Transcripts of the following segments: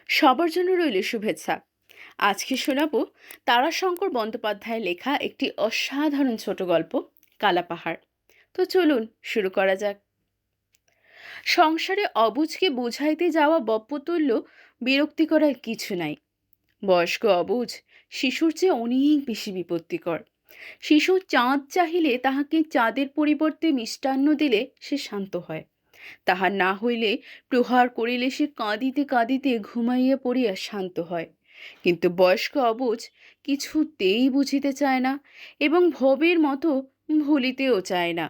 সবার জন্য রইল শুভেচ্ছা। আজকে শোনাবো তারাশঙ্কর বন্দ্যোপাধ্যায়ের লেখা একটি অসাধারণ ছোট গল্প, কালাপাহাড়। তো চলুন শুরু করা যাক। সংসারে অবুঝকে বুঝাইতে যাওয়া বপ্পতুল্য বিরক্তি করার কিছু নাই। বয়স্ক অবুঝ শিশুর চেয়ে অনেক বেশি বিপত্তিকর। শিশু চাঁদ চাহিলে তাহাকে চাঁদের পরিবর্তে মিষ্টান্ন দিলে সে শান্ত হয়, তাহার না হইলে প্রহার করিলে সে কাঁদিতে কাঁদিতে ঘুমাইয়া পড়িয়া শান্ত হয়। কিন্তু বয়স্ক অবুঝ কিছুতেই বুঝিতে চায় না এবং ভবের মতো ভুলিতেও চায় না।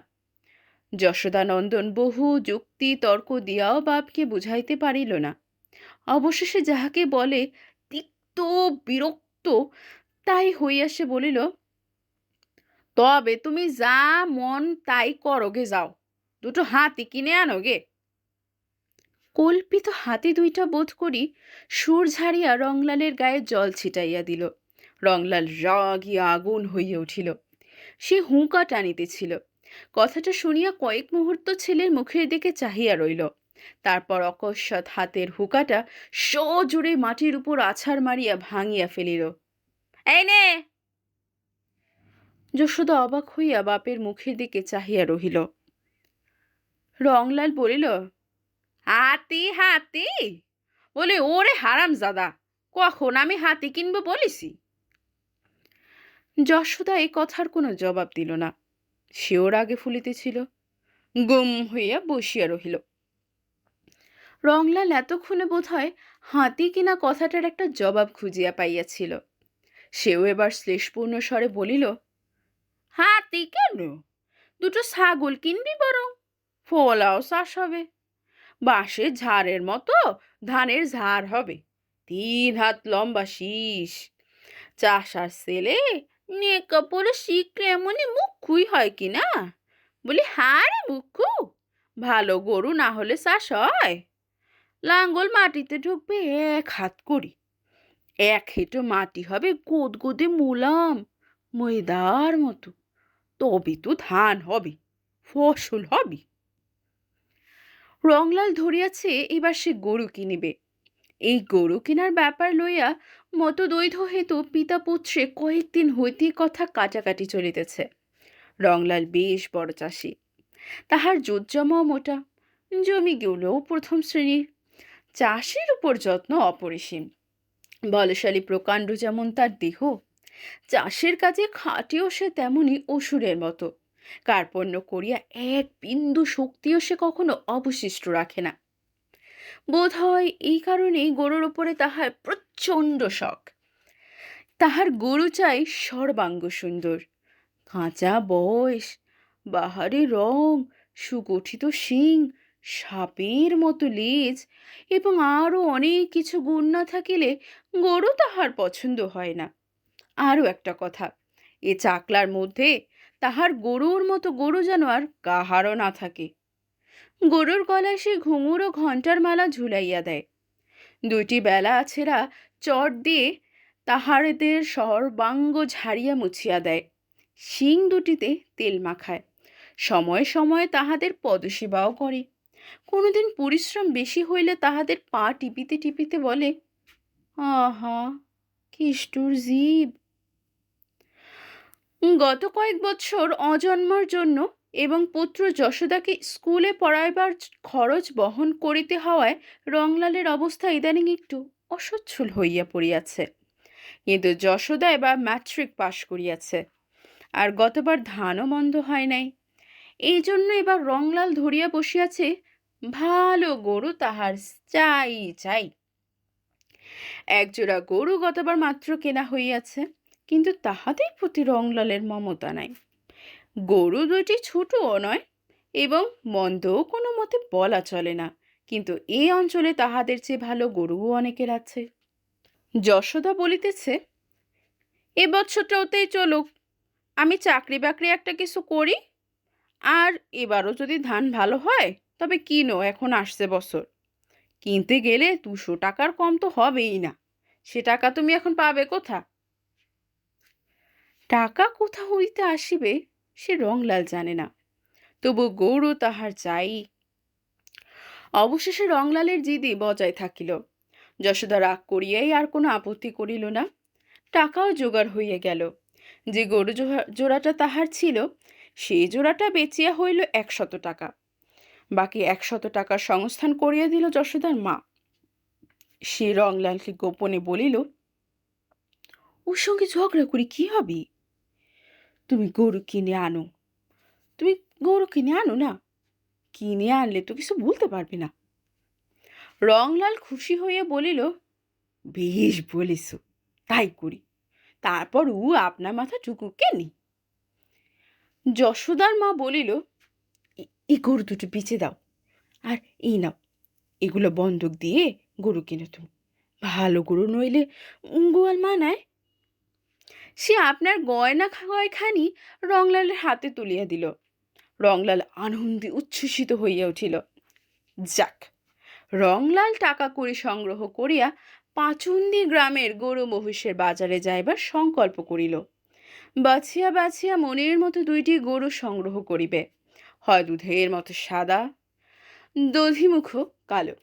যশোদানন্দন বহু যুক্তি তর্ক দিয়াও বাপকে বুঝাইতে পারিল না। অবশেষে যাহাকে বলে তিক্ত বিরক্ত তাই হইয়া সে বলিল, তবে তুমি যা মন তাই করোগে, যাও দুটো হাতি কিনে আনোগে। কল্পিত হাতি দুইটা বোধ করি সুর ঝাড়িয়া রংলালের গায়ে জল ছিটাইয়া দিল। রংলাল রাগিয়া আগুন হইয়া উঠিল। সে হুঁকা টানিতেছিল। কথাটা শুনিয়া কয়েক মুহূর্ত ছেলের মুখের দিকে চাহিয়া রইল। তারপর অকস্মাৎ হাতের হুঁকাটা সজোরে মাটির উপর আছাড় মারিয়া ভাঙিয়া ফেলিল। এই নে! যশোদা অবাক হইয়া বাপের মুখের দিকে চাহিয়া রহিল। রংলাল বলিল, হাতি হাতি বলে, ওরে হারামজাদা, কখন আমি হাতি কিনবো বলিসি? যশোদা এ কথার কোনো জবাব দিল না। সেও রাগে ফুলিতেছিল। গুম হইয়া বসিয়া রহিল। রংলাল এতক্ষণে বোধহয় হাতি কিনা কথাটার একটা জবাব খুঁজিয়া পাইয়াছিল। সেও এবার শ্লেষপূর্ণ স্বরে বলিল, হাতি কেন, দুটো ছাগল কিনবি বরং, ফলাও চাষ হবে, বাঁশের ঝাড়ের মতো ধানের ঝাড় হবে, 3 হাত লম্বা শীষ। চাষার ছেলে নেকা পরে শিখলে এমনই মুখুই হয় কি না? বলি, হারে মুখু, ভালো গরু না হলে চাষ হয়? লাঙ্গল মাটিতে ঢুকবে 1 হাত করি, 1 হেঁটো মাটি হবে গোদগোদে মুলাম, ময়দার মতো, তবে তো ধান হবে, ফসল হবে। রংলাল ধরিয়াছে এবার সে গরু কিনিবে। এই গরু কেনার ব্যাপার লইয়া মতদ্বৈধ হেতু পিতা পুত্রে কয়েকদিন হইতে কথা কাটাকাটি চলিতেছে। রংলাল বেশ বড় চাষি, তাহার জোতজমাও মোটা, জমিগুলোও প্রথম শ্রেণীর। চাষের উপর যত্ন অপরিসীম। বলশালী প্রকাণ্ড যেমন তার দেহ, চাষের কাজে খাটেও সে তেমনি অসুরের মতো। কার্পণ্য করিয়া এক বিন্দু শক্তিও সে কখনো অবশিষ্ট রাখে না। বোধ হয় এই কারণেই গরুর উপরে তাহার প্রচণ্ড শখ। তাহার গরু চাই সর্বাঙ্গ সুন্দর, কাঁচা বয়স, বাহারি রং, সুগঠিত শিং, সাপের মতো লেজ এবং আরও অনেক কিছু গুণ না থাকিলে গরু তাহার পছন্দ হয় না। আরও একটা কথা, এ চাকলার মধ্যে তাহার গরুর মতো গরু যেন আর কাহারও না থাকে। গরুর গলায় সে ঘুঙুর ও ঘণ্টার মালা ঝুলাইয়া দেয়। 2টি বেলা ছেঁড়া চট দিয়ে তাহাদের সর্বাঙ্গ ঝাড়িয়া মুছিয়া দেয়। শিং দুটিতে তেল মাখায়। সময়ে সময়ে তাহাদের পদসেবাও করে। কোনোদিন পরিশ্রম বেশি হইলে তাহাদের পা টিপিতে টিপিতে বলে, আহা কিষ্টুর জীব। গত কয়েক বছর অজন্মার জন্য এবং পুত্র যশোদাকে স্কুলে পড়াইবার খরচ বহন করিতে হওয়ায় রংলালের অবস্থা ইদানিং একটু অসচ্ছল হইয়া পড়িয়াছে। কিন্তু যশোদা এবার ম্যাট্রিক পাশ করিয়াছে, আর গতবার ধানও মন্দ হয় নাই। এই জন্য এবার রংলাল ধরিয়া বসিয়াছে ভালো গরু তাহার চাই চাই। একজোড়া গরু গতবার মাত্র কেনা হইয়াছে, কিন্তু তাহাদের প্রতি রংলালের মমতা নাই। গরু 2টি ছোটও নয় এবং মন্দও কোনো মতে বলা চলে না, কিন্তু এই অঞ্চলে তাহাদের চেয়ে ভালো গরুও অনেকের আছে। যশোদা বলিতেছে, এ বছরটাতেই চলুক, আমি চাকরি বাকরি একটা কিছু করি, আর এবারও যদি ধান ভালো হয় তবে কিনো, এখন আসছে বছর। কিনতে গেলে 200 টাকার কম তো হবেই না, সে টাকা তুমি এখন পাবে কোথা? টাকা কোথা হইতে আসিবে সে রংলাল জানে না, তবু গরু তাহার চাই। অবশেষে রংলালের জিদি বজায় থাকিল। যশোদা রাগ করিয়াই আর কোনো আপত্তি করিল না। টাকাও জোগাড় হইয়া গেল। যে গরু জোড়াটা তাহার ছিল, সেই জোড়াটা বেচিয়া হইল 100 টাকা। বাকি 100 টাকার সংস্থান করিয়া দিল যশোদার মা। সে রংলালকে গোপনে বলিল, ওর সঙ্গে ঝগড়া করি কি হবে? তুমি গরু কিনে আনো। তুমি গরু কিনে আনো না, কিনে আনলে তো কিছু বলতে পারবে না। রংলাল খুশি হইয়া বলিল, বেশ বলিস, তাই করি। তারপর ও আপনার মাথা টুকু কেনি। যশোদার মা বলিল, এই গরু দুটো বেচে দাও, আর এই নাও, এগুলো বন্ধক দিয়ে গরু কিনে তুমি। ভালো গরু নইলে গোয়াল মানায়। সে আপনার গয়না কয়খানি রংলালের হাতে তুলিয়া দিল। রংলাল আনন্দে উচ্ছ্বসিত হইয়া উঠিল। যাক, রংলাল টাকা কড়ি সংগ্রহ করিয়া পাচুন্দি গ্রামের গরু মহিষের বাজারে যাইবার সংকল্প করিল। বাছিয়া বাছিয়া মনের মতো 2টি গরু সংগ্রহ করিবে, হয় দুধের মতো সাদা, দধিমুখ কালো।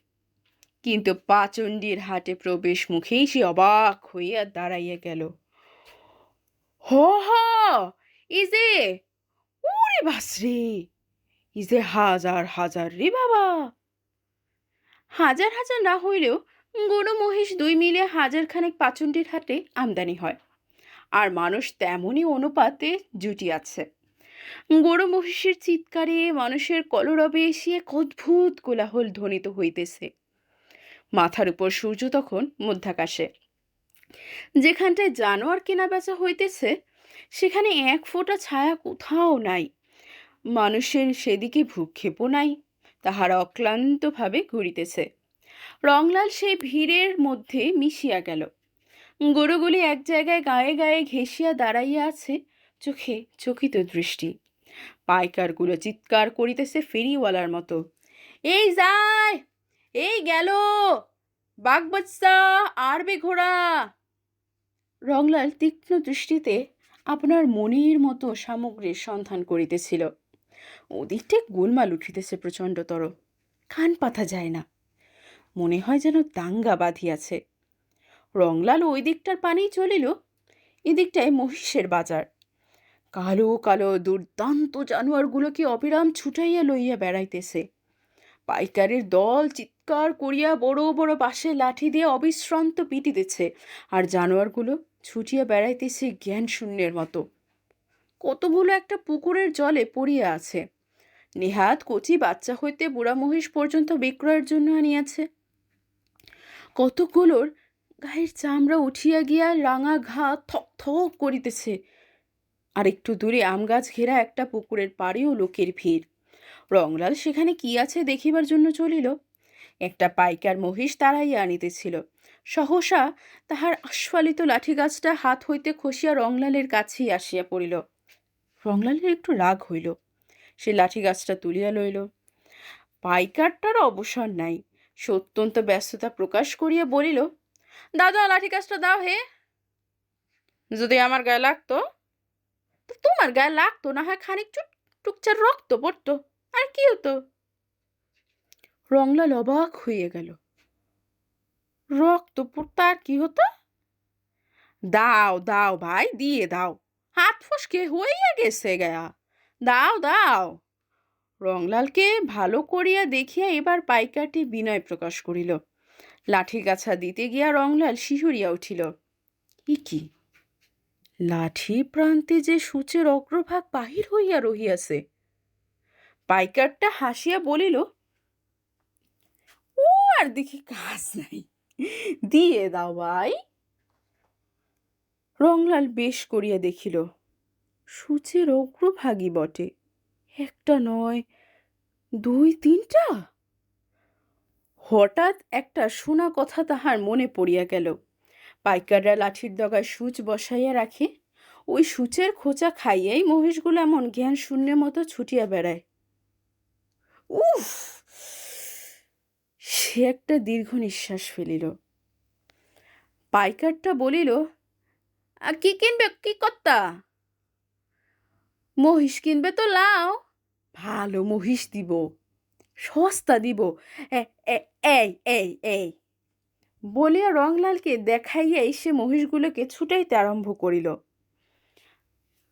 কিন্তু পাচন্ডির হাটে প্রবেশ মুখেই সে অবাক হইয়া দাঁড়াইয়া গেল। হ হ, এই যে, ওরে বাসরে, এই যে হাজার হাজার রে বাবা! হাজার হাজার না হইলেও গরু মহিষ 2 মিলে 1000খানেক পাচন্ডির হাটে আমদানি হয়। আর মানুষ তেমনই অনুপাতে জুটিয়াছে। গরু মহিষের চিৎকারে, মানুষের কলরবে এসে এক অদ্ভুত কোলাহল ধ্বনিত হইতেছে। মাথার উপর সূর্য তখন মধ্যাকাশে। যেখানটায় জানোয়ার কেনা বেচা হইতেছে, সেখানে 1 ফোঁটা ছায়া কোথাও নাই। মানুষের সেদিকে ভ্রুক্ষেপও নাই। তাহারা অক্লান্তভাবে ঘুরিতেছে। রংলাল সেই ভিড়ের মধ্যে মিশিয়া গেল। গরুগুলি এক জায়গায় গায়ে গায়ে ঘেঁষিয়া দাঁড়াইয়া আছে, চোখে চকিত দৃষ্টি। পাইকারগুলো চিৎকার করিতেছে ফেরিওয়ালার মতো, এই যায়, এই গেল, বাগবাচ্চা, আরবে ঘোড়া। রংলাল তীক্ষ্ণ দৃষ্টিতে আপনার মনের মতো সামগ্রীর সন্ধান করিতেছিল। ওদিকটায় গোলমাল উঠিতেছে প্রচণ্ডতর। কান পাতা যায় না, মনে হয় যেন দাঙ্গা বাঁধিয়াছে। রংলাল ওই দিকটার পানেই চলিল। এদিকটায় মহিষের বাজার। কালো কালো দুর্দান্ত জানোয়ারগুলোকে অবিরাম ছুটাইয়া লইয়া বেড়াইতেছে। পাইকারের দল চিৎকার করিয়া বড় বড় বাঁশের লাঠি দিয়ে অবিশ্রান্ত পিটিতেছে, আর জানোয়ারগুলো ছুটিয়া বেড়াইতেছে জ্ঞান শূন্যের মতো। কতগুলো একটা পুকুরের জলে পড়িয়া আছে। নেহাত কচি বাচ্চা হইতে বুড়া মহিষ পর্যন্ত বিক্রয়ের জন্য আনিয়াছে। কতগুলোর গায়ের চামড়া উঠিয়া গিয়া রাঙা ঘা থক থক করিতেছে। আর একটু দূরে আম গাছ ঘেরা একটা পুকুরের পাড়েও লোকের ভিড়। রংলাল সেখানে কি আছে দেখিবার জন্য চলিল। একটা পাইকার মহিষ তাড়াইয়া আনিতেছিল। সহসা তাহার আস্ফালিত লাঠি গাছটা হাত হইতে খসিয়া রংলালের কাছেই আসিয়া পড়িল। রংলালের একটু রাগ হইল। সে লাঠি গাছটা তুলিয়া লইল। পাইকারটার অবসর নাই। সে অত্যন্ত ব্যস্ততা প্রকাশ করিয়া বলিল, দাদা, লাঠি গাছটা দাও হে। যদি আমার গায়ে লাগতো? তোমার গায়ে লাগতো না হয় খানিক টুকচার রক্ত পড়তো, আর কি হতো? রংলাল অবাক হইয়া গেল। রক্ত পড়তো আর কি হতো? দাও দাও ভাই, দিয়ে দাও, হাত ফসকে হইয়া গেছে গা, দাও দাও। রংলালকে ভালো করিয়া দেখিয়া এবার পাইকারটি বিনয় প্রকাশ করিল। লাঠি গাছা দিতে গিয়া রংলাল শিহরিয়া উঠিল। কি, লাঠি প্রান্তে যে সূচের অগ্রভাগ বাহির হইয়া রহিয়াছে। পাইকারটা হাসিয়া বলিল, ও আর দেখি কাজ নাই, দিয়ে দাও ভাই। রংলাল বেশ করিয়া দেখিল, সূচের অগ্রভাগই বটে, একটা নয়, 2-3টা। হঠাৎ একটা শোনা কথা তাহার মনে পড়িয়া গেল। পাইকাররা লাঠির ডগায় সূচ বসাইয়া রাখে, ওই সূচের খোঁচা খাইয়াই মহিষগুলো এমন জ্ঞান শূন্যের মতো ছুটিয়া বেড়ায়। উফ! সে একটা দীর্ঘ নিঃশ্বাস ফেলিল। পাইকারটা বলিল, কি কিনবে, কি কর্তা? মহিষ কিনবে তো লাও, ভালো মহিষ দিব, সস্তা দিব। এই এই এই বলিয়া রংলালকে দেখাইয়াই সে মহিষগুলোকে ছুটাইতে আরম্ভ করিল।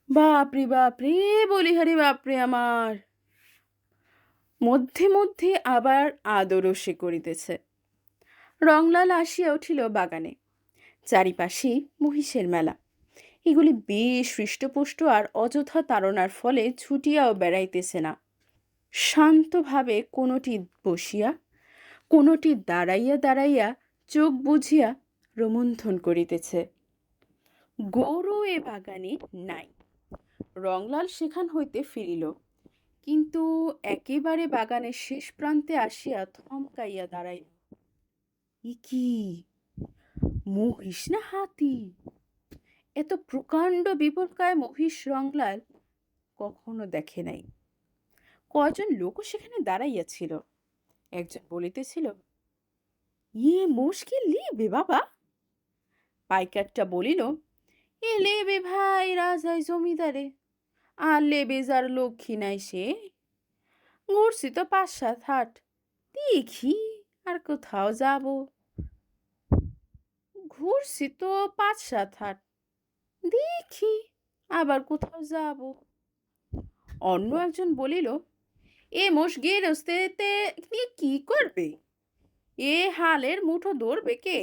বাপরে বাপরে, বলিহারি বাপরে আমার। মধ্যে মধ্যে আবার আদরও সে করিতেছে। রংলাল আসিয়া উঠিল বাগানে। চারিপাশে মহিষের মেলা। এগুলি বেশ হৃষ্টপুষ্ট আর অযথা তাড়নার ফলে ছুটিয়াও বেড়াইতেছে না। শান্তভাবে কোনোটি বসিয়া, কোনোটি দাঁড়াইয়া দাঁড়াইয়া চোখ বুঝিয়া রোমন্থন করিতেছে। গরু এ বাগানে নাই। রংলাল সেখান হইতে ফিরিল, কিন্তু একেবারে বাগানের শেষ প্রান্তে আসিয়া থমকাইয়া দাঁড়াইল। ই কি, মহিষ না হাতি? এত প্রকাণ্ড বিপুলকায় মহিষ রংলাল কখনো দেখে নাই। কয়জন লোকও সেখানে দাঁড়াইয়াছিল। একজন বলিতেছিল, ইয়ে মোষ কি লিবে বাবা? পাইকারটা বলিল, এ লেবে ভাই রাজাই জমিদারে, আর লেবে যার লক্ষ্মী নাই সে। ঘুরছি তো 5-7 হাট, দেখি আর কোথাও যাব। ঘুরছি তো 5-7 হাট, দেখি আবার কোথাও যাব। অন্য একজন বলিল, এ মোষ গেরস্তেতে নিয়ে কি করবে? এ হালের মুঠো ধরবে কে?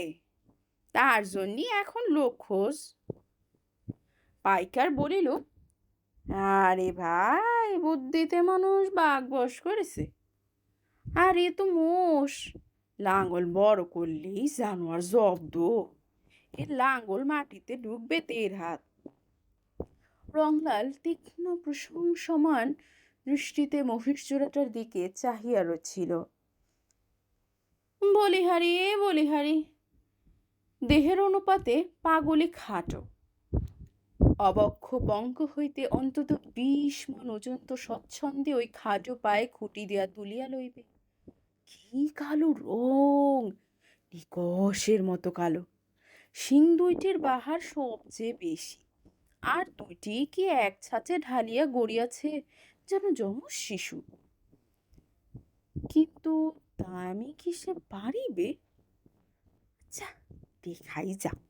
তার জন্যই এখন লোক খোঁজ। পাইকার বলিল, আরে ভাই, বুদ্ধিতে মানুষ বাঘ বশ করেছে। আর এ তো মোষ, লাঙ্গল বড় করলেই জানোয়ার জব্দ। এর লাঙ্গল মাটিতে ঢুকবে 1.5 হাত। রংলাল তীক্ষ্ণ প্রশংসমান দৃষ্টিতে মহিষ জোড়াটার দিকে চাহিয়া রছিল। বলিহারি বলিহারি, দেহের অনুপাতে পাগলি খাটো। অবক্ষ পঙ্ক হইতে অন্তত 20 মণ ওজন তো স্বচ্ছন্দে ওই খাটো পায়ে খুঁটি দিয়া তুলিয়া লইবে। কি কালো রং, নিকশের মতো কালো। শিং দুইটির বাহার সবচেয়ে বেশি, আর দুইটি কি এক ছাঁচে ঢালিয়া গড়িয়াছে যেন যমজ শিশু। কিন্তু দামি কি সে পারিবে? আচ্ছা, দেখাই যাক।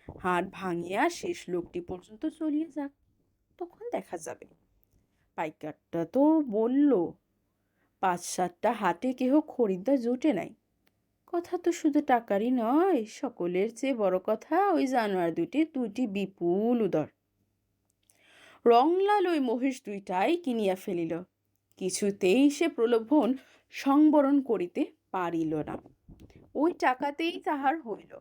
হাট ভাঙিয়া শেষ লোকটি পর্যন্ত চলিয়ে যাক, তখন দেখা যাবে। পাইকারটা তো বলল 5-7টা হাটে কেহ খরিদ্দার জোটে নাই। কথা তো শুধু টাকারই নয়, সকলের চেয়ে বড় কথা ওই জানোয়ার দুটি বিপুল উদর। রংলাল ওই মহিষ দুইটাই কিনিয়া ফেলিল। কিছুতেই সে প্রলোভন সংবরণ করিতে পারিল না। ওই টাকাতেই তাহার হইল।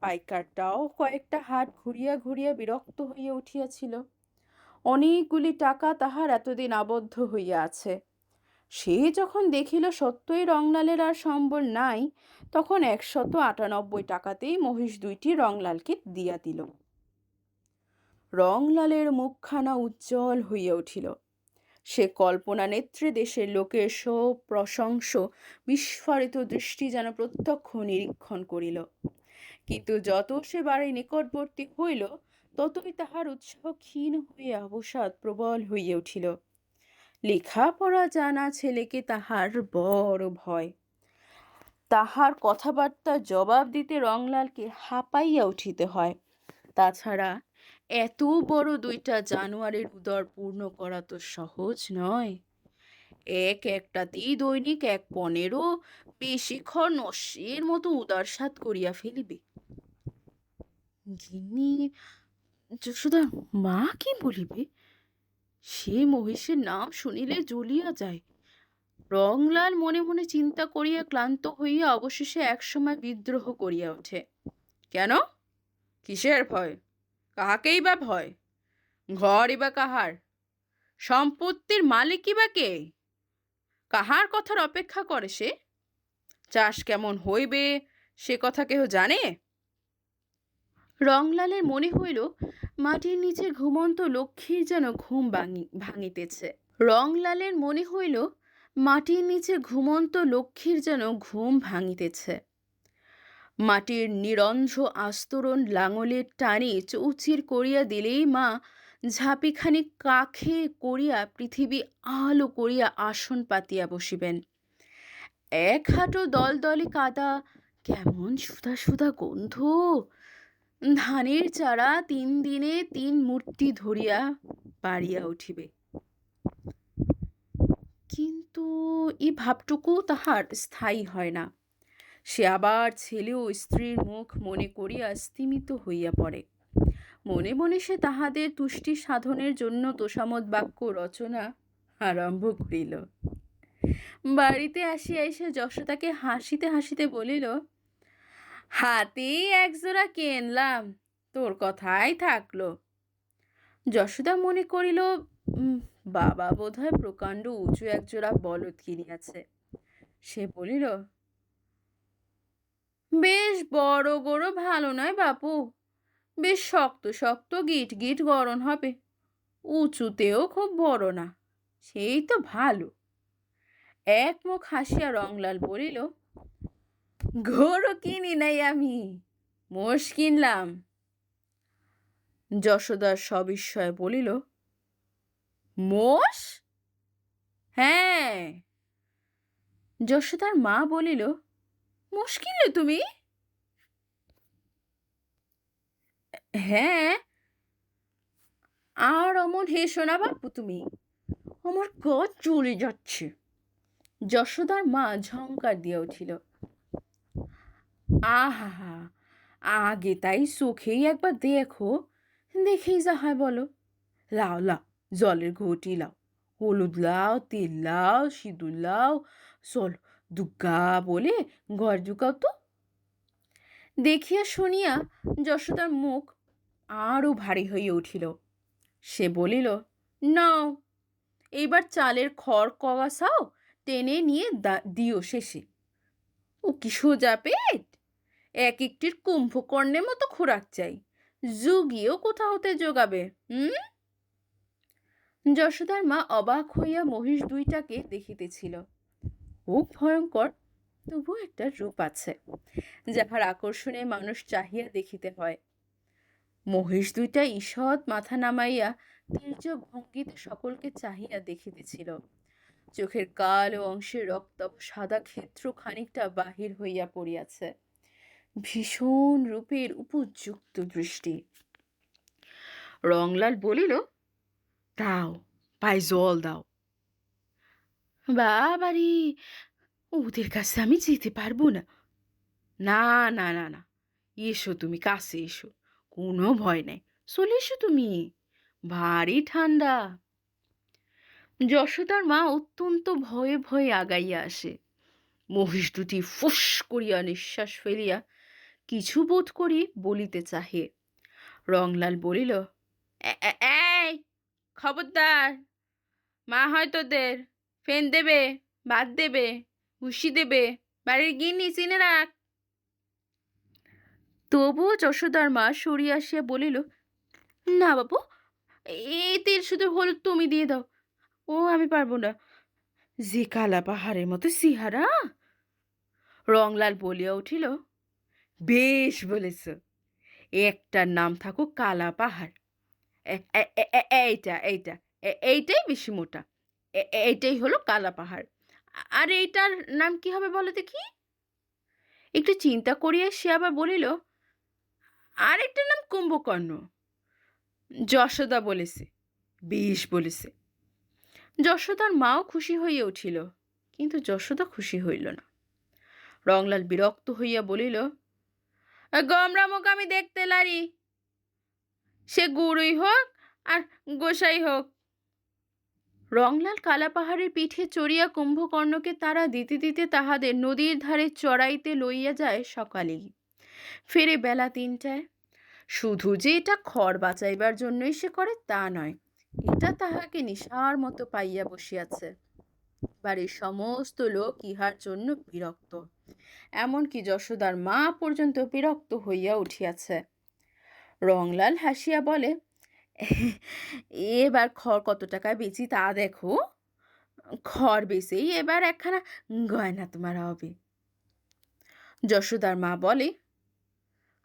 পাইকারটাও কয়েকটা হাট ঘুরিয়া ঘুরিয়া বিরক্ত হইয়া উঠিয়াছিল। অনেকগুলি টাকা তাহার এতদিন আবদ্ধ হইয়া আছে। সে যখন দেখিল সত্যই রংলালের আর সম্বল নাই, তখন 198 টাকাতেই মহিষ দুইটি রংলালকে দিয়া দিল। রংলালের মুখখানা উজ্জ্বল হইয়া উঠিল। সে কল্পনা নেত্রে দেশের লোকের প্রশংস বিস্ফারিত দৃষ্টি যেন প্রত্যক্ষ নিরীক্ষণ করিল। কিন্তু যত সে বাড়ির নিকটবর্তী হইল, ততই তাহার উৎসাহ ক্ষীণ হইয়া অবসাদ প্রবল হইয়া উঠিল। লেখাপড়া জানা ছেলেকে তাহার বড় ভয়। তাহার কথাবার্তা জবাব দিতে রংলালকে হাঁপাইয়া উঠিতে হয়। তাছাড়া এত বড় দুইটা জানোয়ারের উদর পূর্ণ করা তো সহজ নয়। একটাতেই দৈনিক 1-15 বেশিক্ষণ নস্যের মতো উদারসাদ করিয়া ফেলিবে। গিন্নি যশোদার মা কি বলিবে? সে মহিষের নাম শুনিলে জ্বলিয়া যায়। রংলাল মনে মনে চিন্তা করিয়া ক্লান্ত হইয়া অবশেষে একসময় বিদ্রোহ করিয়া ওঠে। কেন? কিসের ভয়? কাহাকেই বা ভয়? ঘরই বা কাহার? সম্পত্তির মালিকই বা কে? কাহার কথার অপেক্ষা করে সে? চাষ কেমন হইবে সে কথা কেহ জানে? রংলালের মনে হইল মাটির নিচে ঘুমন্ত লক্ষ্মীর যেন ঘুম ভাঙিতেছে। রংলালের মনে হইল মাটির নিচে ঘুমন্ত লক্ষ্মীর যেন ঘুম ভাঙিতেছে। মাটির নিরন্ধ্র আস্তরণ লাঙলের টানে চৌচির করিয়া দিলেই মা ঝাঁপিখানি কাখে করিয়া পৃথিবী আলো করিয়া আসন পাতিয়া বসিবেন। 1 হাঁটু দলদলে কাদা কেমন সুধা সুধা গন্ধ! ধানের চারা 3 দিনে 3 মূর্তি ধরিয়া পারিয়া উঠিবে। কিন্তু এই ভাবটুকু তাহার স্থায়ী হয় না। সে আবার ছেলে ও স্ত্রীর মুখ মনে করিয়া স্তিমিত হইয়া পড়ে। মনে মনে সে তাহাদের তুষ্টি সাধনের জন্য তোষামোদ বাক্য রচনা আরম্ভ করিল। বাড়িতে আসিয়া এসে যশোদাকে হাসিতে হাসিতে বলিল, হাতেই একজোড়া কিনলাম, তোর কথাই থাকলো। যশোদা মনে করিল, বাবা বোধহয় প্রকাণ্ড উঁচু একজোড়া বলদ কিনিয়াছে। সে বলিল, বেশ বড় গরু ভালো নয় বাপু, বেশ শক্ত শক্ত গিট গিট গড়ন হবে, উঁচুতেও খুব বড় না, সেই তো ভালো। এক মুখ হাসিয়া রংলাল বলিল, গরু কিনি নাই আমি, মোষ কিনলাম। যশোদার সবিস্ময়ে বলিল, মোষ? হ্যাঁ। যশোদার মা বলিল, মোষ কিনলে তুমি? হ্যাঁ। আর অমন হেসো না বাপু তুমি, আমার গা জ্বলে যাচ্ছে। যশোদার মা ঝংকার দিয়া উঠিল, আহা, আগে তাই চোখেই একবার দেখো, দেখেই যা হয় বলো। লাও লাও, জলের ঘটি লাও, হলুদ লাও, তেল লাও, সিঁদুর লাও, চলো দুগ্গা বলে ঘর ঢুকাও তো। দেখিয়া শুনিয়া যশোদার মুখ আরও ভারী হইয়া উঠিল। সে বলিল, নাও, এইবার চালের খড় কগাছাও টেনে নিয়ে দিও শেষে। ও কি সোজা পেট? এক একটির কুম্ভকর্ণের মতো খোরাক চাই, যুগিও কোথা হতে যোগাবে? যশোদার মা অবাক হইয়া মহিষ দুইটাকে দেখিতেছিল। খুব ভয়ঙ্কর, তবু একটা রূপ আছে যাহার আকর্ষণে মানুষ চাহিয়া দেখিতে হয়। মহিষ দুইটা ঈষৎ মাথা নামাইয়া তির্যক ভঙ্গিতে সকলকে চাহিয়া দেখিতেছিল। চোখের কালো অংশের রক্তাভ সাদা ক্ষেত্র খানিকটা বাহির হইয়া পড়িয়াছে। ভীষণ রূপের উপযুক্ত দৃষ্টি। রংলাল বলিল, দাও, পায়ে জল দাও। বাবারে, ওদের কাছে আমি যেতে পারবো না। না না না না, এসো তুমি কাছে এসো, কোনো ভয় নেই, চলে এসো তুমি, ভারী ঠান্ডা। যশোদার মা অত্যন্ত ভয়ে ভয়ে আগাইয়া আসে। মহিষ দুটি ফুস করিয়া নিঃশ্বাস ফেলিয়া কিছু বোধ করি বলিতে চাহে। রংলাল বলিল, এই খবরদার, মা হয় তোদের, ফেন দেবে, ভাত দেবে, ভুসি দেবে, বাড়ির গিন্নি চিনে রাখ। তবুও যশোদার মা সরিয়া আসিয়া বলিল, না বাবু, এই তেল শুধু হলুদ তুমি দিয়ে দাও, ও আমি পারবো না, যে কালা পাহাড়ের মতো সিহারা। রংলাল বলিয়া উঠিল, বেশ বলেছ, একটার নাম থাকুক কালা পাহাড়, এইটা এইটা এইটাই বেশি মোটা, এইটাই হলো কালা পাহাড়। আর এইটার নাম কি হবে বলো দেখি? একটু চিন্তা করিয়া সে আবার বলিল, আরেকটার নাম কুম্ভকর্ণ। যশোদা বলেছে, বেশ বলেছে। যশোদার মাও খুশি হইয়া উঠিল, কিন্তু যশোদা খুশি হইল না। রংলাল বিরক্ত হইয়া বলিল, গমরামুখ আমি দেখতে লারি, সে গুড়ই হোক আর গোসাই হোক। রংলাল কালা পাহাড়ের পিঠে চড়িয়া কুম্ভকর্ণকে তারা দিতে দিতে তাহাদের নদীর ধারে চড়াইতে লইয়া যায় সকালেই, ফেরে বেলা 3টায়। শুধু যে এটা খড় বাঁচাইবার জন্যই সে করে তা নয়, এটা তাহাকে নিশার মতো পাইয়া বসিয়াছে। বাড়ির সমস্ত লোক ইহার জন্য বিরক্ত, এমনকি যশোদার মা পর্যন্ত বিরক্ত হইয়া উঠিয়াছে। রংলাল হাসিয়া বলে, এবার খড় কত টাকায় বেচি তা দেখো, খড় বেচেই এবার একখানা গয়না তোমার হবে। যশোদার মা বলে,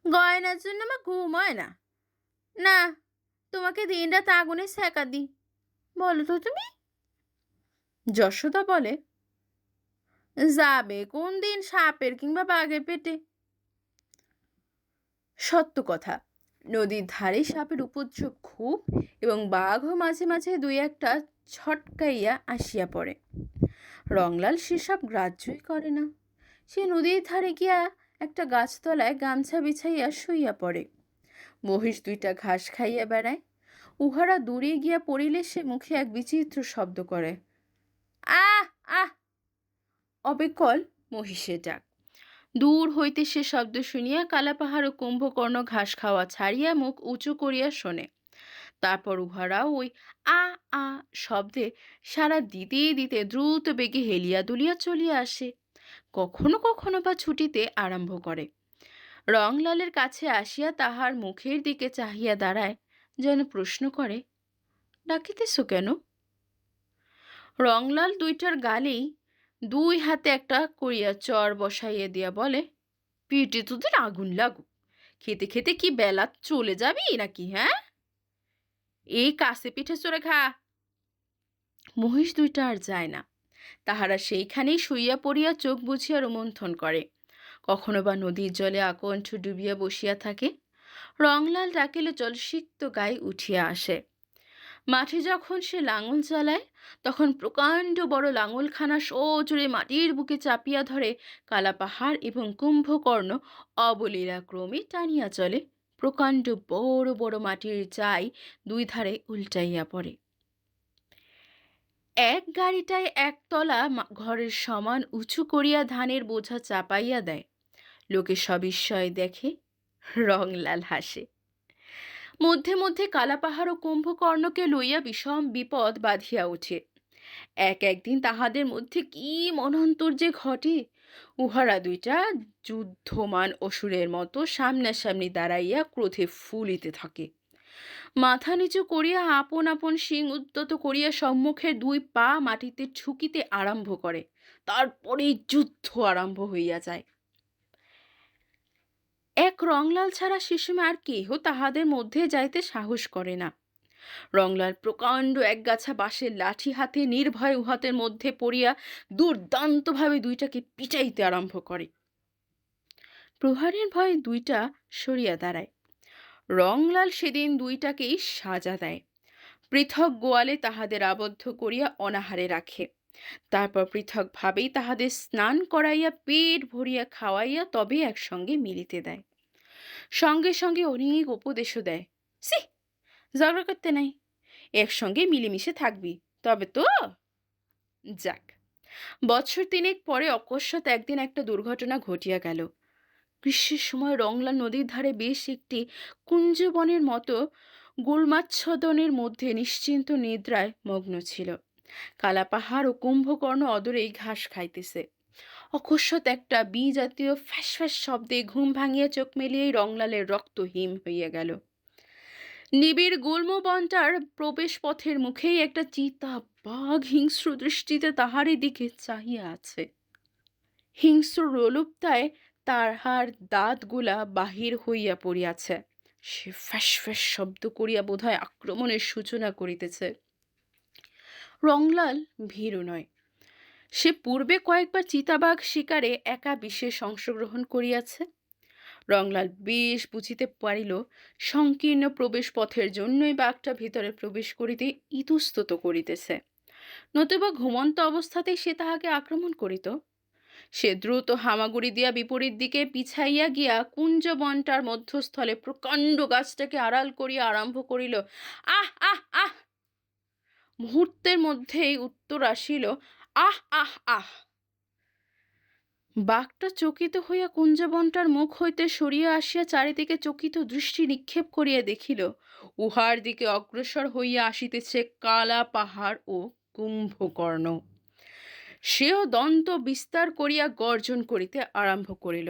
গয়নার জন্য আমার ঘুম হয় না, না তোমাকে দিন রাত আগুনে সেকা দিই, বলো তো তুমি। যশোদা বলে, যাবে কোন দিন সাপের কিংবা বাঘের পেটে, সত্য কথা, নদীর ধারে সাপের উপদ্রব খুব, এবং বাঘও মাঝে মাঝে দুই একটা ছটকাইয়া আসিয়া পড়ে। রংলাল সেসব গ্রাহ্যই করে না। সে নদীর ধারে গিয়া একটা গাছতলায় গামছা বিছাইয়া শুইয়া পড়ে। মহিষ দুইটা ঘাস খাইয়া বেড়ায়। উহারা দূরে গিয়া পড়িলে সে মুখে এক বিচিত্র শব্দ করে, আহ আহ। অবিকল মহিষের ডাক। দূর হইতে সে শব্দ শুনিয়া কালাপাহাড় ও কুম্ভকর্ণ ঘাস খাওয়া ছাড়িয়া মুখ উঁচু করিয়া শোনে। তারপর উহারাও ওই আ আ শব্দে সাড়া দিতে দিতে দ্রুত বেগে হেলিয়া দুলিয়া চলিয়া আসে। কখনো কখনো বা ছুটিতে আরম্ভ করে। রংলালের কাছে আসিয়া তাহার মুখের দিকে চাহিয়া দাঁড়ায়, যেন প্রশ্ন করে, ডাকিতেছ কেন? রংলাল দুইটার গালেই দুই হাতে একটা করিয়া চর বসাইয়া দিয়া বলে, পেটে তোদের আগুন লাগুক, খেতে খেতে কি বেলা চলে যাবি নাকি? হ্যাঁ, এই কাছে পিঠে চড়ে খা। মহিষ দুইটা আর যায় না। তাহারা সেইখানেই শুইয়া পড়িয়া চোখ বুঝিয়া রোমন্থন করে। কখনো বা নদীর জলে আকণ্ঠ ডুবিয়া বসিয়া থাকে। রংলাল ডাকিলে জলসিক্ত গায়ে উঠিয়া আসে। মাঠে যখন সে লাঙল চালায়, তখন প্রকাণ্ড বড় লাঙলখানা সোজোরে মাটির বুকে চাপিয়া ধরে কালাপাহাড় এবং কুম্ভকর্ণ অবলীলা ক্রমে টানিয়া চলে। প্রকাণ্ড বড় বড় মাটির চাই দুই ধারে উল্টাইয়া পড়ে। এক গাড়িটায় একতলা ঘরের সমান উঁচু করিয়া ধানের বোঝা চাপাইয়া দেয়। লোকে সবিস্ময়ে দেখে, রংলাল হাসে। মধ্যে মধ্যে কালাপাহাড় ও কুম্ভকর্ণকে লইয়া বিষম বিপদ বাঁধিয়া ওঠে। একদিন তাহাদের মধ্যে কি মনন্তর যে ঘটে! উহারা দুইটা যুদ্ধমান অসুরের মতো সামনাসামনি দাঁড়াইয়া ক্রোধে ফুলিতে থাকে। মাথা নিচু করিয়া আপন আপন শিং উদ্যত করিয়া সম্মুখের দুই পা মাটিতে ঠুকিতে আরম্ভ করে। তারপরেই যুদ্ধ আরম্ভ হইয়া যায়। এক রংলাল ছাড়া সে সময় আর কেহ তাহাদের মধ্যে যাইতে সাহস করে না। রংলাল প্রকাণ্ড একগাছা বাঁশের লাঠি হাতে নির্ভয়ে উহাদের মধ্যে পড়িয়া দুর্দান্তভাবে দুইটাকে পিটাইতে আরম্ভ করে। প্রহারের ভয়ে দুইটা সরিয়া দাঁড়ায়। রংলাল সেদিন দুইটাকেই সাজা দেয়। পৃথক গোয়ালে তাহাদের আবদ্ধ করিয়া অনাহারে রাখে। তারপর পৃথকভাবেই তাহাদের স্নান করাইয়া পেট ভরিয়া খাওয়াইয়া তবে একসঙ্গে মিলিতে দেয়। সঙ্গে সঙ্গে অনেক উপদেশও দেয়। সি, ঝগড়া করতে নাই, একসঙ্গে মিলেমিশে থাকবি তবে তো। যাক, বছর তিনেক পরে অকস্মাৎ একদিন একটা দুর্ঘটনা ঘটিয়া গেল। গ্রীষ্মের সময় রংলা নদীর ধারে বেশ একটি কুঞ্জবনের মতো গোলমাচ্ছদনের মধ্যে নিশ্চিন্ত নিদ্রায় মগ্ন ছিল। কালাপাহাড় ও কুম্ভকর্ণ অদূরেই ঘাস খাইতেছে। অকস্মাৎ একটা জাতীয় ফ্যাস ফ্যাস শব্দে ঘুম ভাঙিয়া চোখ মেলিয়েই রংলালের রক্ত হিম হইয়া গেল। নিবিড় গুল্ম বনটার প্রবেশ পথের মুখেই একটা চিতা বাঘ হিংস্র দৃষ্টিতে তাহারই দিকে চাহিয়া আছে। হিংস্র রোলুপ্তায় তাহার দাঁতগুলা বাহির হইয়া পড়িয়াছে। সে ফ্যাস ফ্যাস শব্দ করিয়া বোধহয় আক্রমণের সূচনা করিতেছে। রংলাল ভীরু নয়। সে পূর্বে কয়েকবার চিতাবাঘ শিকারে একা বিশেষ অংশগ্রহণ করিয়াছে। রংলাল বেশ বুঝিতে পারিল, সংকীর্ণ প্রবেশ পথের জন্যই বাঘটা ভিতরে প্রবেশ করিতে ইতস্তত করিতেছে, নতুবা ঘুমন্ত অবস্থাতেই সে তাহাকে আক্রমণ করিত। সে দ্রুত হামাগুড়ি দিয়া বিপরীত দিকে পিছাইয়া গিয়া কুঞ্জবনটার মধ্যস্থলে প্রকাণ্ড গাছটাকে আড়াল করিয়া আরম্ভ করিল, আহ আহ আহ। মুহূর্তের মধ্যেই উত্তর আসিল, আহ আহ আহ। বাঘটা চকিত হইয়া কুঞ্জবনটার মুখ হইতে সরিয়া আসিয়া চারিদিকে চকিত দৃষ্টি নিক্ষেপ করিয়া দেখিল, উহার দিকে অগ্রসর হইয়া আসিতেছে কালাপাহাড় ও কুম্ভকর্ণ। সেও দন্ত বিস্তার করিয়া গর্জন করিতে আরম্ভ করিল।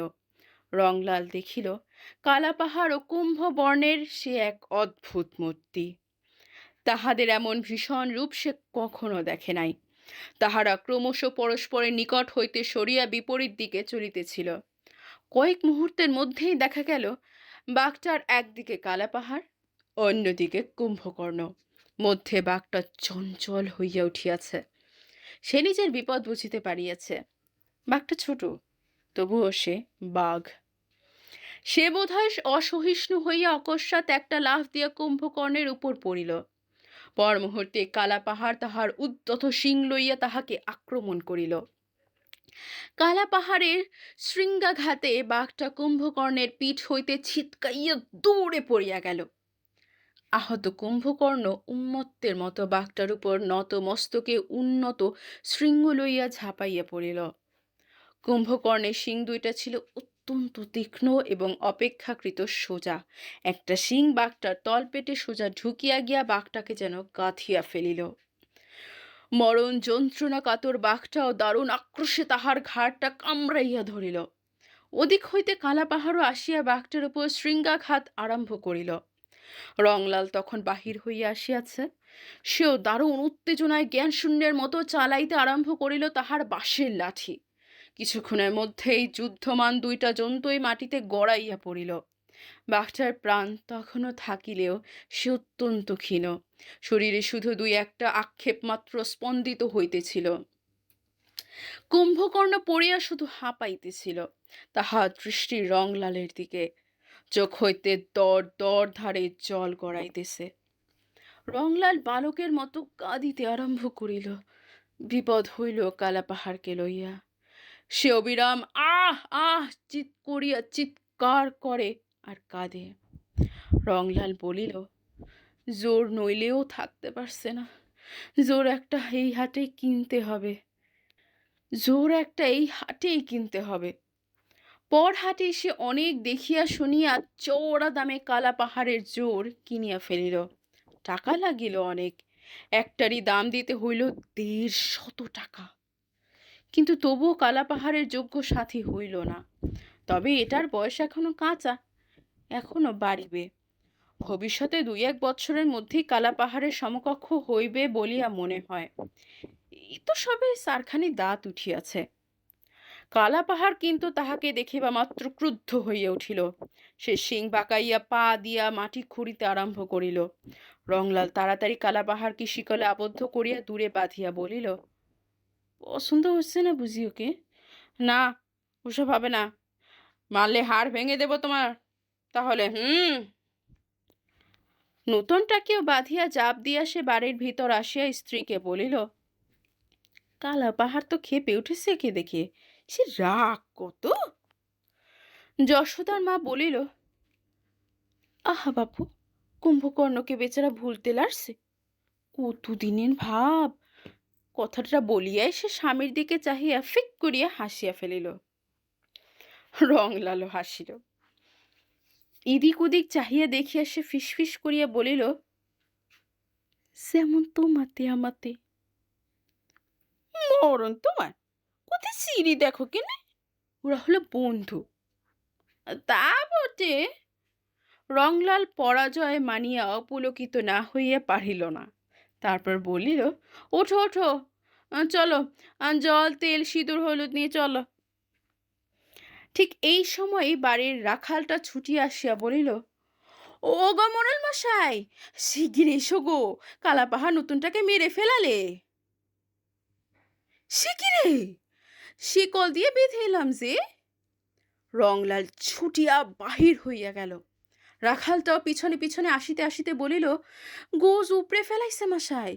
রংলাল দেখিল, কালাপাহাড় ও কুম্ভবর্ণের সে এক অদ্ভুত মূর্তি। তাহাদের এমন ভীষণ রূপ সে কখনো দেখে নাই। তাহারা ক্রমশ পরস্পরের নিকট হইতে সরিয়া বিপরীত দিকে চলিতেছিল। কয়েক মুহূর্তের মধ্যেই দেখা গেল বাঘটার একদিকে কালাপাহাড়, অন্যদিকে কুম্ভকর্ণ। মধ্যে বাঘটা চঞ্চল হইয়া উঠিয়াছে। সে নিজের বিপদ বুঝিতে পারিয়াছে। বাঘটা ছোট, তবুও সে বাঘ। সে বোধহয় অসহিষ্ণু হইয়া অকস্মাৎ একটা লাফ দিয়া কুম্ভকর্ণের উপর পড়িল। পর মুহূর্তে কালা পাহাড় তাহার উদ্যত শিং লইয়া তাহাকে আক্রমণ করিল। কালা পাহাড়ের শৃঙ্গাঘাতে বাঘটা কুম্ভকর্ণের পিঠ হইতে ছিটকাইয়া দৌড়ে পড়িয়া গেল। আহত কুম্ভকর্ণ উন্মত্তের মতো বাঘটার উপর নত মস্তকে উন্নত শৃঙ্গ লইয়া ঝাঁপাইয়া পড়িল। কুম্ভকর্ণের শিং দুইটা ছিল অত্যন্ত তীক্ষ্ণ এবং অপেক্ষাকৃত সোজা। একটা শিং বাঘটার তলপেটে সোজা ঢুকিয়া গিয়া বাঘটাকে যেন গাঁথিয়া ফেলিল। মরণ যন্ত্রণা কাতর বাঘটাও দারুণ আক্রোশে তাহার ঘাড়টা কামড়াইয়া ধরিল। ওদিক হইতে কালা পাহাড়ও আসিয়া বাঘটার উপর শৃঙ্গাঘাত আরম্ভ করিল। রংলাল তখন বাহির হইয়া আসিয়াছে। সেও দারুণ উত্তেজনায় জ্ঞান শূন্যের মতো চালাইতে আরম্ভ করিল তাহার বাঁশের লাঠি। কিছুক্ষণের মধ্যেই যুদ্ধমান দুইটা জন্তুই মাটিতে গড়াইয়া পড়িল। বাঘটার প্রাণ তখনও থাকিলেও সে অত্যন্ত ক্ষীণ, শরীরে শুধু দুই একটা আক্ষেপ মাত্র স্পন্দিত হইতেছিল। কুম্ভকর্ণ পড়িয়া শুধু হাঁপাইতেছিল, তাহার দৃষ্টি রংলালের দিকে। চোখ হইতে দর দর ধারে জল গড়াইতেছে। রংলাল বালকের মতো কাঁদিতে আরম্ভ করিল। বিপদ হইল কালা পাহাড়কে লইয়া। সে অবিরাম আহ আহ চিৎকার করে আর কাঁদে। রংলাল বলিল, জোর নইলেও থাকতে পারছে না, জোর একটা এই হাটেই কিনতে হবে, জোর একটা এই হাটেই কিনতে হবে। পর হাটে সে অনেক দেখিয়া শুনিয়া চওড়া দামে কালা পাহাড়ের জোর কিনিয়া ফেলিল। টাকা লাগিল অনেক, একটারই দাম দিতে হইল 150 টাকা। কিন্তু তবুও কালা পাহাড়ের যোগ্য সাথী হইল না। তবে এটার বয়স এখনো কাঁচা, এখনো বাড়িবে। ভবিষ্যতে 2-1 বৎসরের মধ্যেই কালা পাহাড়ের সমকক্ষ হইবে বলিয়া মনে হয়। এই তো সবে চারখানি দাঁত উঠিয়াছে। কালা পাহাড় কিন্তু তাহাকে দেখিবা মাত্র ক্রুদ্ধ হইয়া উঠিল। সে শিং বাঁকাইয়া পা দিয়া মাটি খুঁড়িতে আরম্ভ করিল। রংলাল তাড়াতাড়ি কালা পাহাড়কে শিকলে আবদ্ধ করিয়া দূরে বাঁধিয়া বলিল, পছন্দ হচ্ছে না বুঝি ওকে? না, ওসব হবে না, মারলে হাড় ভেঙে দেব তোমার তাহলে। নূতনটাকেও বাঁধিয়া জাপ দিয়া সে বাড়ির ভিতর আসিয়া স্ত্রীকে বলিল, কালা পাহাড় তো খেপে উঠেছে একে দেখে, সে রাগ কত। যশোদার মা বলিল, আহা বাপু, কুম্ভকর্ণকে বেচারা ভুলতে লারছে, কতদিনের ভাব। কথাটা বলিয়াই সে স্বামীর দিকে চাহিয়া ফিক করিয়া হাসিয়া ফেলিল। রংলালও হাসিল। এদিক ওদিক চাহিয়া দেখিয়া সে ফিসফিস করিয়া বলিল, যেমন তোমাতে আমাতে। মরণ তোমার, কোথায় সিঁড়ি দেখো কেনে, ওরা হলো বন্ধু। তা বটে। রংলাল পরাজয় মানিয়া অপুলকিত না হইয়া পারিল না। তারপর বলিল, ওঠো ওঠো, চলো, জল তেল সিঁদুর হলুদ নিয়ে চলো। ঠিক এই সময় বাড়ির রাখালটা ছুটিয়া আসিয়া বলিল, ও গো মোড়ল মশাই, শিগগির এসো গো, কালা পাহাড় নতুনটাকে মেরে ফেলালে। সে কি রে, শিকল দিয়ে বেঁধে এলাম যে। রংলাল ছুটিয়া বাহির হইয়া গেল। রাখালটাও পিছনে পিছনে আসিতে আসিতে বলিল, গোজ উপড়ে ফেলাইছে মশাই,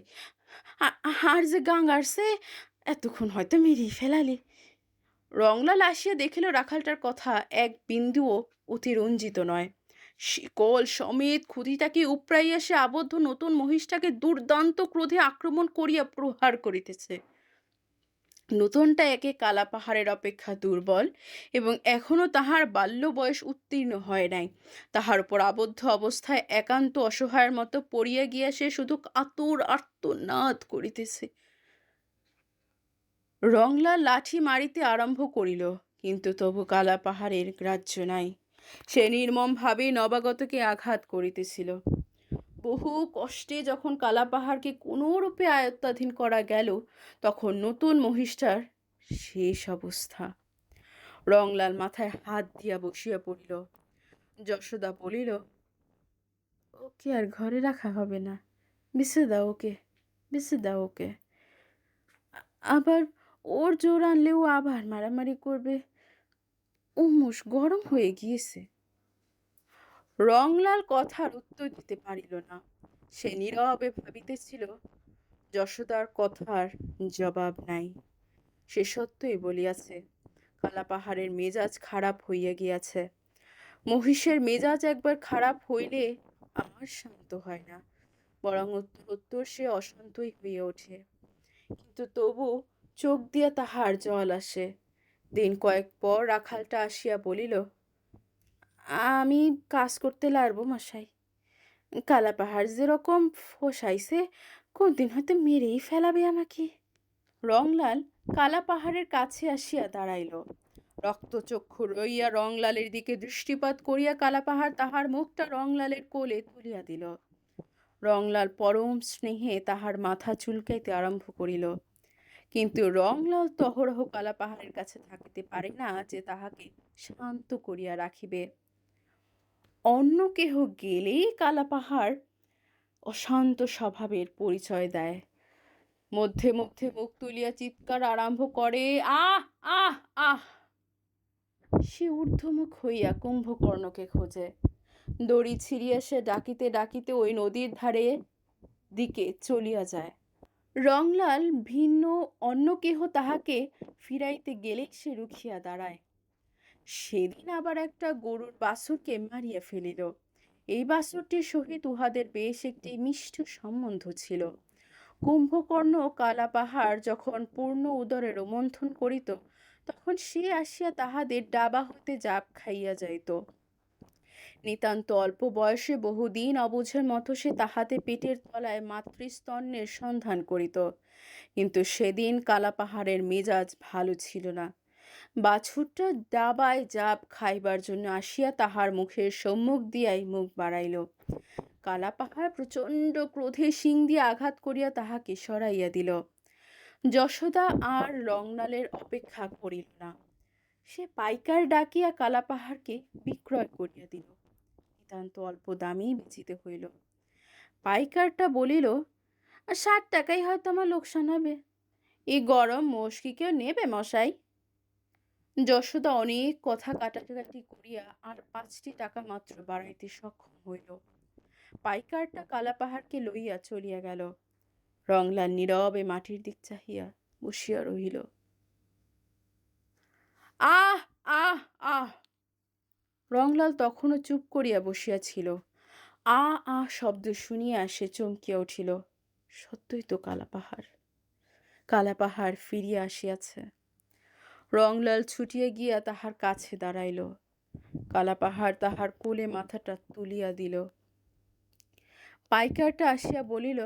আর যে গাঙ্গারছে, এতক্ষণ হয়তো মেরেই ফেলালে। রংলাল আসিয়া দেখিল রাখালটার কথা এক বিন্দুও অতিরঞ্জিত নয়। শিকল সমেত খুঁটিটাকে উপড়াইয়া সে আবদ্ধ নতুন মহিষটাকে দুর্দান্ত ক্রোধে আক্রমণ করিয়া প্রহার করিতেছে। নতুনটা একে কালা পাহাড়ের অপেক্ষা দুর্বল এবং এখনো তাহার বাল্য বয়স উত্তীর্ণ হয় নাই। তাহার উপর আবদ্ধ অবস্থায় একান্ত অসহায়ের মতো পড়িয়া গিয়া সে শুধু আতুর আর্তনাদ করিতেছে। রংলাল লাঠি মারিতে আরম্ভ করিল, কিন্তু তবু কালা পাহাড়ের গ্রাহ্য নাই। সে নির্মমভাবে নবাগতকে আঘাত করিতেছিল। বহু কষ্টে যখন কালা পাহাড়কে কোনোরূপে আয়ত্তাধীন করা গেল, তখন নতুন মহিষটার শেষ অবস্থা। রংলাল মাথায় হাত দিয়া বসিয়া পড়িল। যশোদা বলিল, ওকে আর ঘরে রাখা হবে না, বেঁচে দাও ওকে, বেঁচে দাও ওকে। আবার ওর জোর আনলেও আবার মারামারি করবে, উমুস গরম হয়ে গিয়েছে। রংলাল কথার উত্তর দিতে পারিল না। সে নীরবে ভাবিতেছিল, যশোদার কথার জবাব নাই। সে সত্যই বলিয়াছে, কালাপাহাড়ের মেজাজ খারাপ হইয়া গিয়াছে। মহিষের মেজাজ একবার খারাপ হইলে আর শান্ত হয় না, বরং উত্তর সে অশান্তই হইয়া ওঠে। কিন্তু তবু চোখ দিয়া তাহার জল আসে। দিন কয়েক পর রাখালটা আসিয়া বলিল, আমি কাজ করতে লারবো মশাই। কালাপাহাড় যেরকম ফসাইছে, কোনদিন হয়তো মেরেই ফেলাবে আমাকে। রংলাল কালাপাহাড়ের কাছে আসিয়া দাঁড়াইল। রক্তচক্ষু রইয়া রংলালের দিকে দৃষ্টিপাত করিয়া কালাপাহাড় তাহার মুখটা রংলালের কোলে তুলিয়া দিল। রংলাল পরম স্নেহে তাহার মাথা চুলকাইতে আরম্ভ করিল। কিন্তু রংলাল তহরহ কালাপাহাড়ের কাছে থাকিতে পারে না যে তাহাকে শান্ত করিয়া রাখিবে। অন্য কেহ গেলেই কালাপাহাড় অশান্ত স্বভাবের পরিচয় দেয়। মধ্যে মধ্যে মুখ তুলিয়া চিৎকার আরম্ভ করে, আহ আহ আহ। সে ঊর্ধ্বমুখ হইয়া কুম্ভকর্ণকে খোঁজে। দড়ি ছিঁড়িয়া সে ডাকিতে ডাকিতে ওই নদীর ধারে দিকে চলিয়া যায়। রংলাল ভিন্ন অন্য কেহ তাহাকে ফিরাইতে গেলে সে রুখিয়া দাঁড়ায়। সেদিন আবার একটা গরুর বাছুরকে মারিয়া ফেলিল। এই বাছুরটির সহিত উহাদের বেশ একটি মিষ্ট সম্বন্ধ ছিল। কুম্ভকর্ণ কালাপাহাড় যখন পূর্ণ উদরে রোমন্থন করিত, তখন সে আসিয়া তাহাদের ডাবা হইতে জাপ খাইয়া যাইত। নিতান্ত অল্প বয়সে বহুদিন অবুঝের মতো সে তাহাতে পেটের তলায় মাতৃস্তন্যের সন্ধান করিত। কিন্তু সেদিন কালাপাহাড়ের মেজাজ ভালো ছিল না। বাছুরটা ডাবায় জাপ খাইবার জন্য আসিয়া তাহার মুখের সম্মুখ দিয়াই মুখ বাড়াইল। কালাপাহাড় প্রচণ্ড ক্রোধে শিং দিয়ে আঘাত করিয়া তাহাকে সরাইয়া দিল। যশোদা আর রংলালের অপেক্ষা করিল না, সে পাইকার ডাকিয়া কালাপাহাড়কে বিক্রয় করিয়া দিল। নিতান্ত অল্প দামেই বেচিতে হইল। পাইকারটা বলিল, 60 টাকাই হয়তো আমার লোকসান হবে। এই গরম মোষ কি কেউ নেবে মশাই? যশোদা অনেক কথা কাটাকাটি করিয়া আর 5টি টাকা মাত্র বাড়াইতে সক্ষম হইল। পাইকারটা কালাপাহাড়কে লইয়া চলিয়া গেল। রংলাল নীরবে মাটির দিক চাহিয়া বসিয়া রহিল। আহ আহ আহ। রংলাল তখনও চুপ করিয়া বসিয়াছিল। আ আহ শব্দ শুনিয়া সে চমকিয়া উঠিল। সত্যই তো কালাপাহাড়। কালাপাহাড় ফিরিয়া আসিয়াছে। রংলাল ছুটিয়া গিয়া তাহার কাছে দাঁড়াইল। কালাপাহাড় তাহার কোলে মাথাটা তুলিয়া দিল। পাইকারটা আসিয়া বলিল,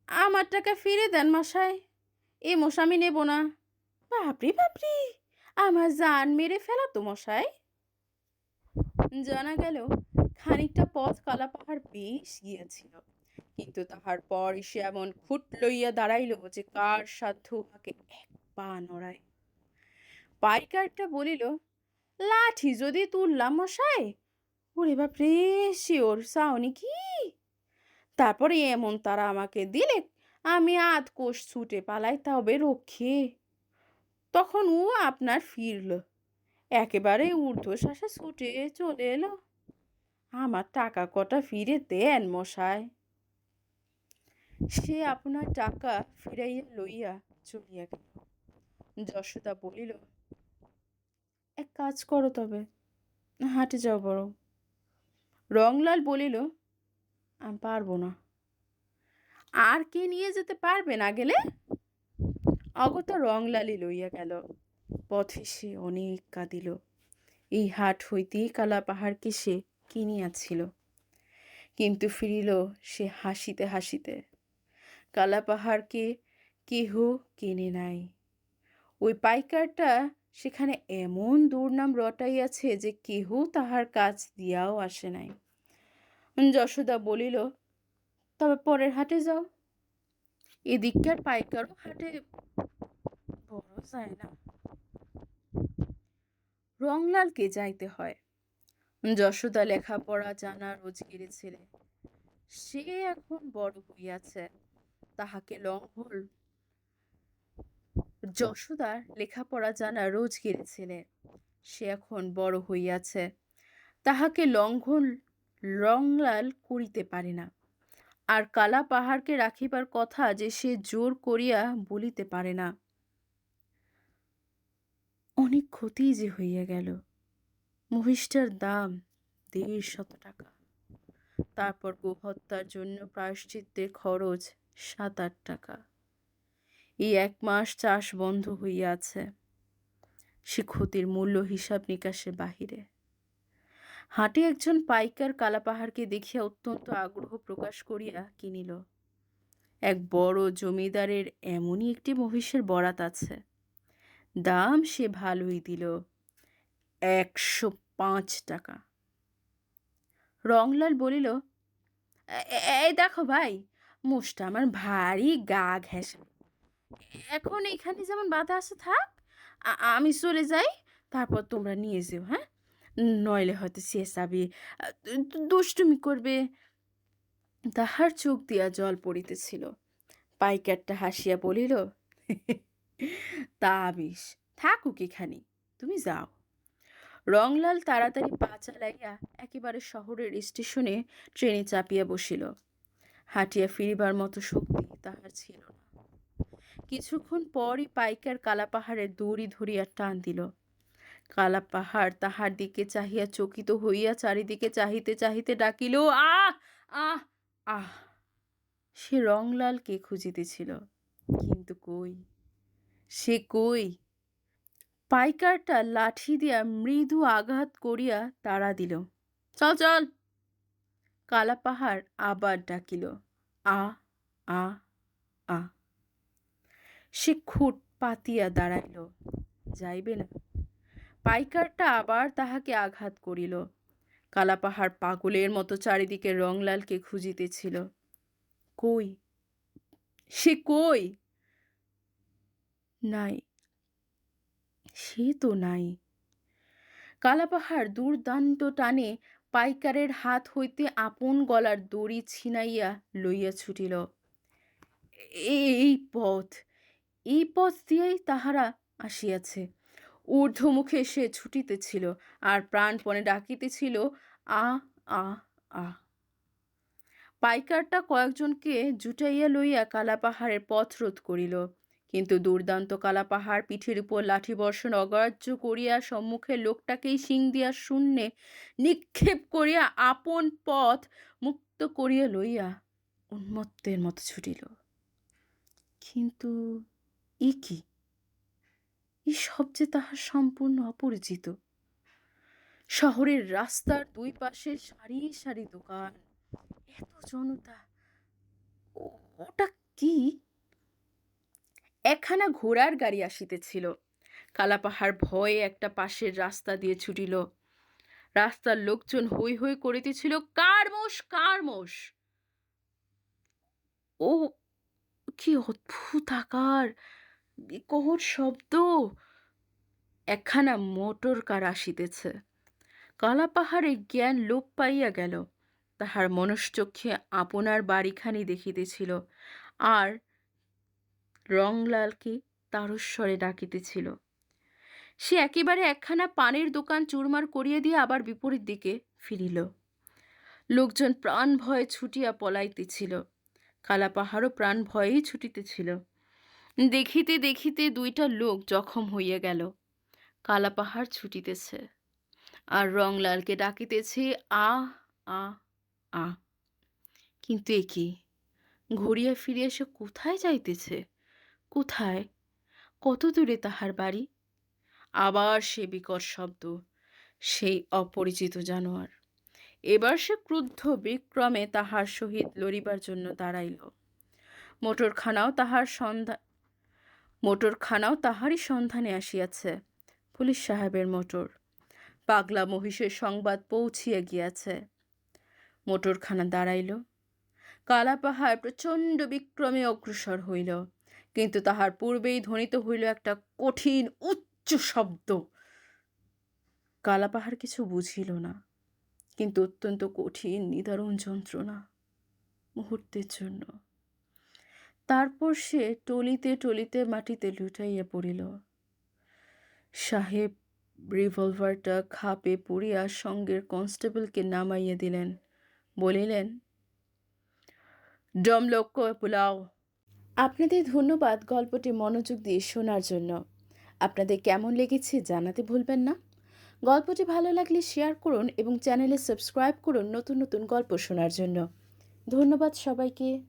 আমার টাকা ফিরে দেন মশাই, এ মোষ আমি নেব না। বাপরি বাপরি, আমার জান মেরে ফেলা তো মশাই। জানা গেল খানিকটা পথ কালাপাহাড় বেশ গিয়াছিল, কিন্তু তাহার পর সে এমন খুঁট লইয়া দাঁড়াইল যে কার সাধ্য উহাকে এক পা নড়ায়। পাইকারটা বলিল, লাঠি যদি তুললাম মশাই। ওরে বাপরে, শিওর চাওনি কি? তারপরে এমন তারা আমাকে দিলে আমি আধ কোষ ছুটে পালাই, তবে রক্ষে। তখন ও আপনার ফিরল, একেবারে ঊর্ধ্বশ্বাসে ছুটে চলে এলো। আমার টাকা কটা ফিরে দেন মশাই। সে আপনার টাকা ফিরাইয়া লইয়া চলিয়া গেল। যশোদা বলিল, এক কাজ করো তবে, হাঁটে যাও বড়। রংলাল বলিল, আমি পারবো না। আর কে নিয়ে যেতে পারবে না গেলে? অগত্যা রংলালই লইয়া গেল। পথে সে অনেক কাঁদিল। এই হাট হইতেই কালাপাহাড়কে সে কিনিয়াছিল। কিন্তু ফিরিল সে হাসিতে হাসিতে। কালাপাহাড়কে কেহ কেনে নাই। ওই পাইকারটা সেখানে এমন দুর্নাম রটাইয়াছে যে কেহ তাহার কাছ দিয়াও আসে নাই। যশোদা বলিল, তবে পরের হাটে যাও। এদিককার পাইকারও হাটে বড় যায় না। রংলালকে যাইতে হয়। যশোদা লেখাপড়া জানা রোজগেরে ছেলে, সে এখন বড় হইয়াছে, তাহাকে লঙ্ঘল। যশোদার লেখাপড়া জানা রোজগেরে ছেলে, সে এখন বড় হইয়াছে, তাহাকে লঙ্ঘন রংলাল করিতে পারে না, আর কালা পাহাড়কে রাখিবার কথা যে সে জোর করিয়া বলিতে পারে না। অনেক ক্ষতি যে হইয়া গেল। মহিষটার দাম ১৫০ টাকা, তারপর গোহত্যার জন্য প্রায়শ্চিত্তের খরচ ৭-৮ টাকা। এই ১ মাস চাষ বন্ধ হইয়াছে। সে ক্ষতির মূল্য হিসাব নিকাশের বাহিরে। হাটে একজন পাইকার কালাপাহাড়কে দেখিয়া অত্যন্ত আগ্রহ প্রকাশ করিয়া কিনিল। এক বড় জমিদারের এমনই একটি মহিষের বরাত আছে। দাম সে ভালোই দিল, ১০৫ টাকা। রংলাল বলিল, এই দেখো ভাই, মোষটা আমার ভারী গা ঘেঁষা। এখন এখানে যেমন বাধা আছে থাক, আমি চলে যাই, তারপর তোমরা নিয়ে যেও, হ্যাঁ? নইলে হয়তো চেঁচাবে, দুষ্টুমি করবে। তাহার চোখ দিয়া জল পড়িতেছিল। পাইকারটা হাসিয়া বলিল, তা বেশ, থাকুক এখানে, তুমি যাও। রংলাল তাড়াতাড়ি পা চালাইয়া একেবারে শহরের স্টেশনে ট্রেনে চাপিয়া বসিল। হাঁটিয়া ফিরিবার মতো শক্তি তাহার ছিল না। কিছুক্ষণ পরই পাইকার কালাপাহাড়ের দড়ি ধরিয়া টান দিল। কালাপাহাড় তাহার দিকে চাহিয়া চকিত হইয়া চারিদিকে চাহিতে চাহিতে ডাকিল, আহ আহ আহ। সে রংলালকে খুঁজিতেছিল, কিন্তু কই, সে কই? পাইকারটা লাঠি দিয়া মৃদু আঘাত করিয়া তাড়া দিল, চল চল। কালাপাহাড় আবার ডাকিল, আ আ আ। সে খুঁট পাতিয়া দাঁড়াইল, যাইবে না। পাইকারটা আবার তাহাকে আঘাত করিল। কালাপাহাড় পাগলের মতো চারিদিকে রংলালকে খুঁজিতেছিল, কই, সে কই? নাই, সে তো নাই। কালাপাহাড় দুর্দান্ত টানে পাইকারের হাত হইতে আপন গলার দড়ি ছিনাইয়া লইয়া ছুটিল। এই পথ, এই পথ দিয়েই তাহারা আসিয়াছে। ঊর্ধ্বমুখে সে ছুটিতেছিল আর প্রাণপণে ডাকিতেছিল, আ আ আ। পাইকারটা কয়েকজনকে জুটাইয়া লইয়া কালাপাহাড়ের পথ রোধ করিল, কিন্তু দুর্দান্ত কালাপাহাড় পিঠের উপর লাঠি বর্ষণ অগ্রাহ্য করিয়া সম্মুখের লোকটাকেই শিং দিয়া শূন্যে নিক্ষেপ করিয়া আপন পথ মুক্ত করিয়া লইয়া উন্মত্তের মতো ছুটিল। কিন্তু এ কি? এই সব যে তাহার সম্পূর্ণ অপরিচিত। শহরের রাস্তার দুই পাশে সারি সারি দোকান, এত জনতা, ওটা কি? একখানা ঘোড়ার গাড়ি আসিতেছিল। কালাপাহাড় ভয়ে একটা পাশের রাস্তা দিয়ে ছুটিল। রাস্তার লোকজন হৈ হৈ করিতেছিল, কার মোষ, কার মোষ। ও কি অদ্ভুত আকার, বিকট শব্দ। একখানা মোটর কার আসিতেছে। কালাপাহাড়ে জ্ঞান লোপ পাইয়া গেল। তাহার মনশ্চক্ষে আপনার বাড়িখানি দেখিতেছিল, আর রংলালকে তারস্বরে ডাকিতেছিল। সে একেবারে একখানা পানের দোকান চুরমার করিয়া দিয়ে আবার বিপরীত দিকে ফিরিল। লোকজন প্রাণ ভয়ে ছুটিয়া পলাইতেছিল। কালাপাহাড়ও প্রাণ ভয়েই ছুটিতেছিল। দেখিতে দেখিতে ২টা লোক জখম হইয়া গেল। কালাপাহাড় ছুটিতেছে আর রংলালকে ডাকিতেছে, আ আ আ। কিন্তু এ কি? ঘুরিয়া ফিরিয়া সে কোথায় যাইতেছে? কোথায়? কত দূরে তাহার বাড়ি? আবার সে বিকট শব্দ, সেই অপরিচিত জানোয়ার। এবার সে ক্রুদ্ধ বিক্রমে তাহার সহিত লড়িবার জন্য দাঁড়াইল। মোটরখানাও তাহারই সন্ধানে আসিয়াছে। পুলিশ সাহেবের মোটর। পাগলা মহিষের সংবাদ পৌঁছিয়া গিয়াছে। মোটরখানা দাঁড়াইল। কালাপাহাড় প্রচণ্ড বিক্রমে অগ্রসর হইল, কিন্তু তাহার পূর্বেই ধ্বনিত হইল একটা কঠিন উচ্চ শব্দ। কালাপাহাড় কিছু বুঝিল না, কিন্তু অত্যন্ত কঠিন নিদারুণ যন্ত্রণা, মুহূর্তের জন্য। তারপর সে টলিতে টলিতে মাটিতে লুটাইয়া পড়িল। সাহেব রিভলভারটা খাপে পুরিয়া সঙ্গের কনস্টেবলকে নামাইয়া দিলেন। বলিলেন, ডম লক্ষ্য পোলাও। আপনাদের ধন্যবাদ গল্পটি মনোযোগ দিয়ে শোনার জন্য। আপনাদের কেমন লেগেছে জানাতে ভুলবেন না। গল্পটি ভালো লাগলে শেয়ার করুন এবং চ্যানেলে সাবস্ক্রাইব করুন নতুন নতুন গল্প শোনার জন্য। ধন্যবাদ সবাইকে।